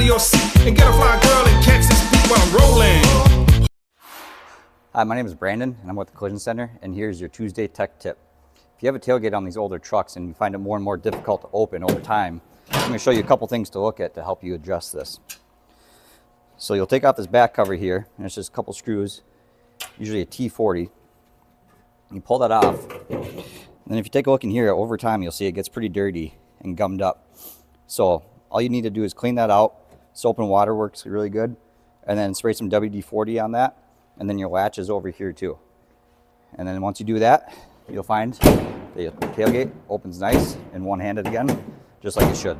your seat and get a fly girl and catch this beat while I'm rolling. Hi, my name is Brandon and I'm with the Collision Center, and here's your Tuesday tech tip. If you have a tailgate on these older trucks and you find it more and more difficult to open over time, I'm going to show you a couple things to look at to help you adjust this. So you'll take off this back cover here, and it's just a couple screws, usually a T40. You pull that off, and then if you take a look in here, over time you'll see it gets pretty dirty and gummed up. So all you need to do is clean that out. Soap and water works really good, and then spray some WD-40 on that, and then your latch is over here too. And then once you do that, you'll find the tailgate opens nice and one-handed again, just like it should.